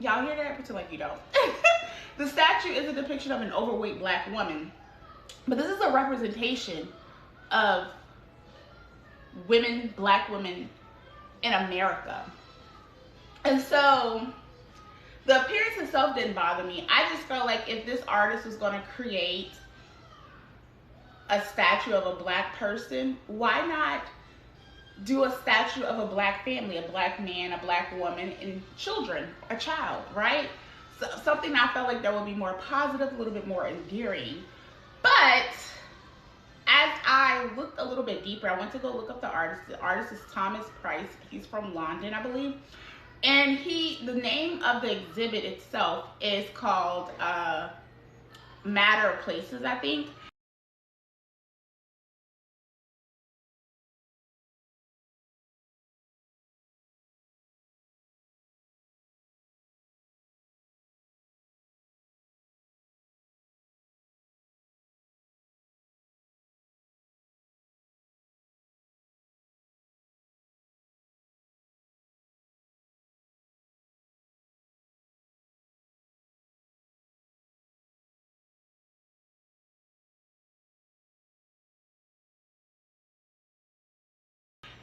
Y'all hear that? Pretend like you don't. The statue is a depiction of an overweight black woman. But this is a representation of women, black women in America. And so the appearance itself didn't bother me. I just felt like if this artist was going to create a statue of a black person, why not do a statue of a black family, a black man, a black woman, and children, a child, right? So, something I felt like that would be more positive, a little bit more endearing. But as I looked a little bit deeper, I went to go look up the artist. The artist is Thomas Price. He's from London, I believe. And the name of the exhibit itself is called Matter of Places, I think.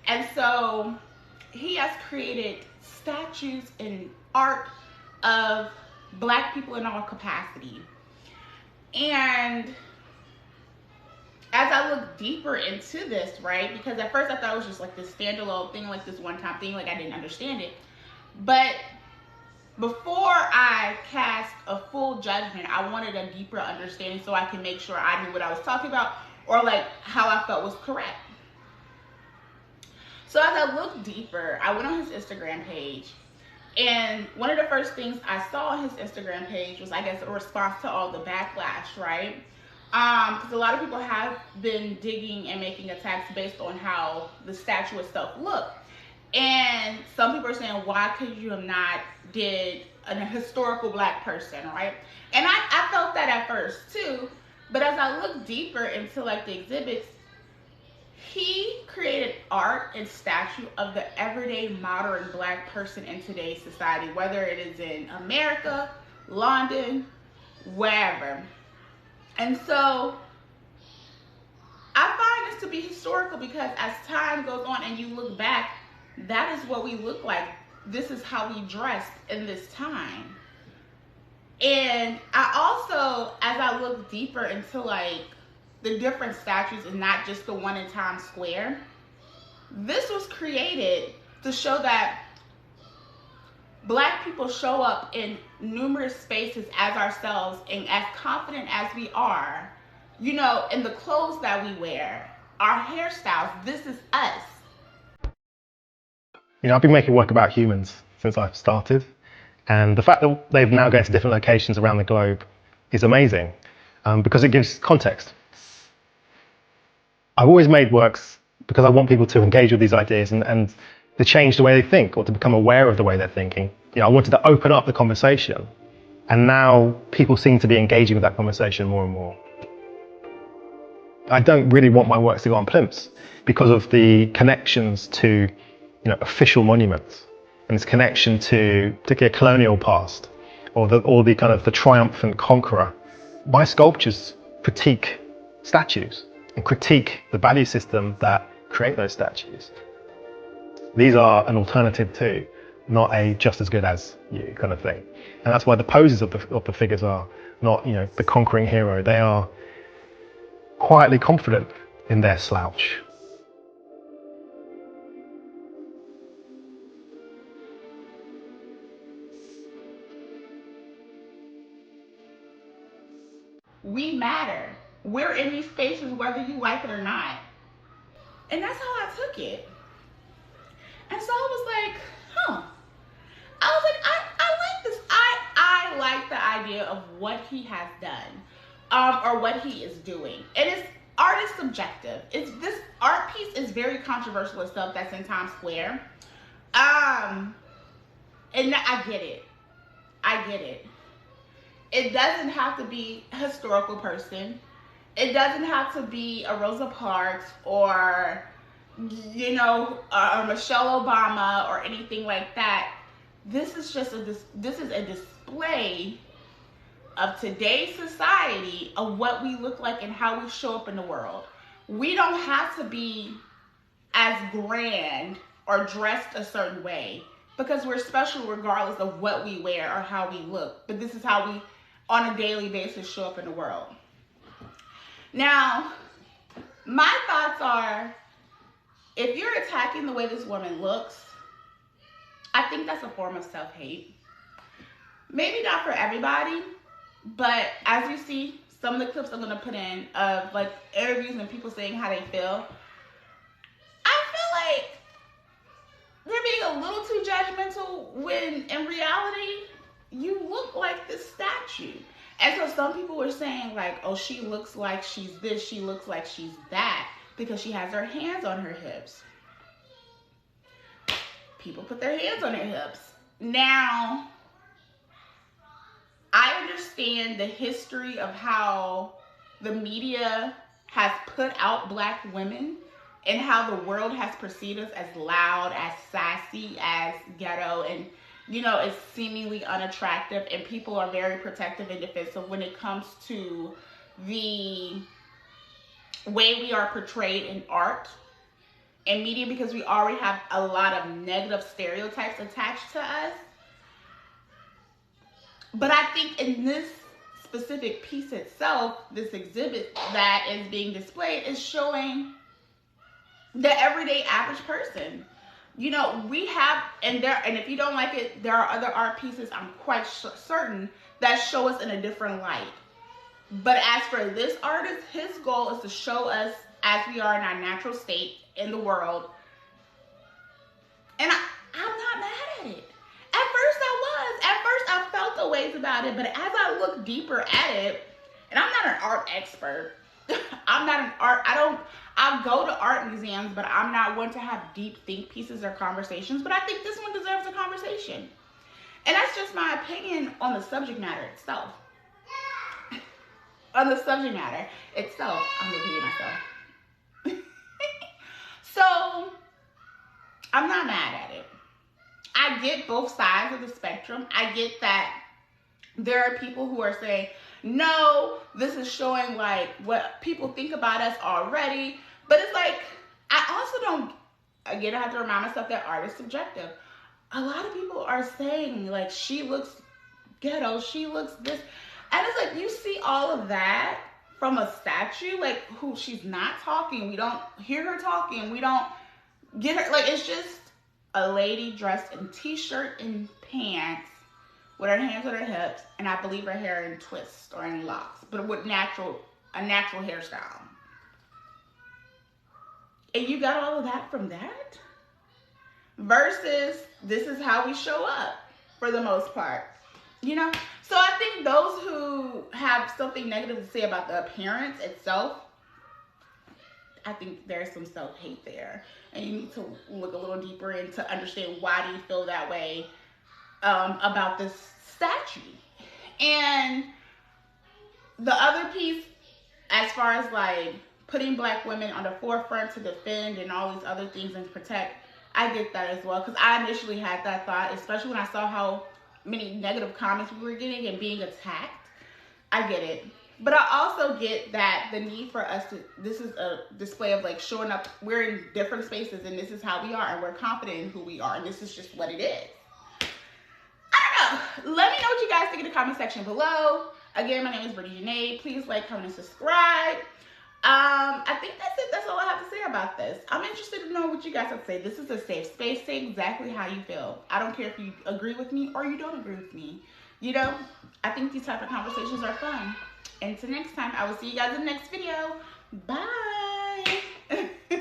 And so he has created statues and art of black people in all capacity. And as I look deeper into this, right, because at first I thought it was just like this standalone thing, like this one-time thing, like I didn't understand it. But before I cast a full judgment, I wanted a deeper understanding so I can make sure I knew what I was talking about or like how I felt was correct. So as I looked deeper, I went on his Instagram page, and one of the first things I saw on his Instagram page was, I guess, a response to all the backlash, right? Because a lot of people have been digging and making attacks based on how the statue itself looked. And some people are saying, why could you have not did a historical black person, right? And I felt that at first too, but as I looked deeper into like the exhibits, he created art and statue of the everyday modern black person in today's society, whether it is in America, London, wherever. And so I find this to be historical because as time goes on and you look back, that is what we look like. This is how we dressed in this time. And I also, as I look deeper into like the different statues and not just the one in Times Square, this was created to show that black people show up in numerous spaces as ourselves and as confident as we are, you know, in the clothes that we wear, our hairstyles. This is us. You know, I've been making work about humans since I've started, and the fact that they've now gone to different locations around the globe is amazing because it gives context. I've always made works because I want people to engage with these ideas and to change the way they think or to become aware of the way they're thinking. You know, I wanted to open up the conversation, and now people seem to be engaging with that conversation more and more. I don't really want my works to go on plimps because of the connections to, you know, official monuments and its connection to particularly a colonial past or the kind of the triumphant conqueror. My sculptures critique statues and critique the value system that create those statues. These are an alternative to, not a just as good as you kind of thing. And that's why the poses of the figures are not, you know, the conquering hero. They are quietly confident in their slouch. We matter. We're in these spaces whether you like it or not. And that's how I took it. And so I was like, I was like, I like this. I like the idea of what he has done, or what he is doing. Art is subjective. This art piece is very controversial and stuff that's in Times Square. And I get it. I get it. It doesn't have to be a historical person. It doesn't have to be a Rosa Parks or, you know, Michelle Obama or anything like that. this is just a display of today's society of what we look like and how we show up in the world. We don't have to be as grand or dressed a certain way because we're special regardless of what we wear or how we look. But this is how we, on a daily basis, show up in the world. Now, my thoughts are, if you're attacking the way this woman looks, I think that's a form of self-hate. Maybe not for everybody, but as you see, some of the clips I'm going to put in of like interviews and people saying how they feel, I feel like they're being a little too judgmental when in reality, you look like this statue. And so some people were saying like, oh, she looks like she's this, she looks like she's that because she has her hands on her hips. People put their hands on their hips. Now, I understand the history of how the media has put out Black women and how the world has perceived us as loud, as sassy, as ghetto, and you know, it's seemingly unattractive, and people are very protective and defensive when it comes to the way we are portrayed in art and media, because we already have a lot of negative stereotypes attached to us. But I think in this specific piece itself, this exhibit that is being displayed is showing the everyday average person. You know, we have, and if you don't like it, there are other art pieces, I'm quite certain, that show us in a different light. But as for this artist, his goal is to show us as we are in our natural state in the world. And I'm not mad at it. At first I was. At first I felt the ways about it, but as I look deeper at it, and I'm not an art expert, I'll go to art museums, but I'm not one to have deep think pieces or conversations, but I think this one deserves a conversation. And that's just my opinion on the subject matter itself. On the subject matter itself, I'm repeating myself. So, I'm not mad at it. I get both sides of the spectrum. I get that there are people who are saying, no, this is showing like what people think about us already. But it's like, I also don't, again, I have to remind myself that art is subjective. A lot of people are saying like, she looks ghetto, she looks this. And it's like, you see all of that from a statue, like who she's not talking. We don't hear her talking. We don't get her, like it's just a lady dressed in t-shirt and pants with her hands on her hips, and I believe her hair in twists or in locks, but with a natural hairstyle. And you got all of that from that? Versus, this is how we show up for the most part, you know? So I think those who have something negative to say about the appearance itself, I think there's some self-hate there. And you need to look a little deeper in to understand why do you feel that way about this statue. And the other piece, as far as like putting Black women on the forefront to defend and all these other things and protect, I get that as well. Because I initially had that thought, especially when I saw how many negative comments we were getting and being attacked. I get it. But I also get that the need for us to, this is a display of like showing up, we're in different spaces and this is how we are and we're confident in who we are and this is just what it is. I don't know. Let me know what you guys think in the comment section below. Again, my name is Brittany Janae. Please like, comment, and subscribe. I think that's it. That's all I have to say about this. I'm interested to know what you guys have to say. This is a safe space. Say exactly how you feel. I don't care if you agree with me or you don't agree with me. You know, I think these type of conversations are fun. Until next time, I will see you guys in the next video. Bye.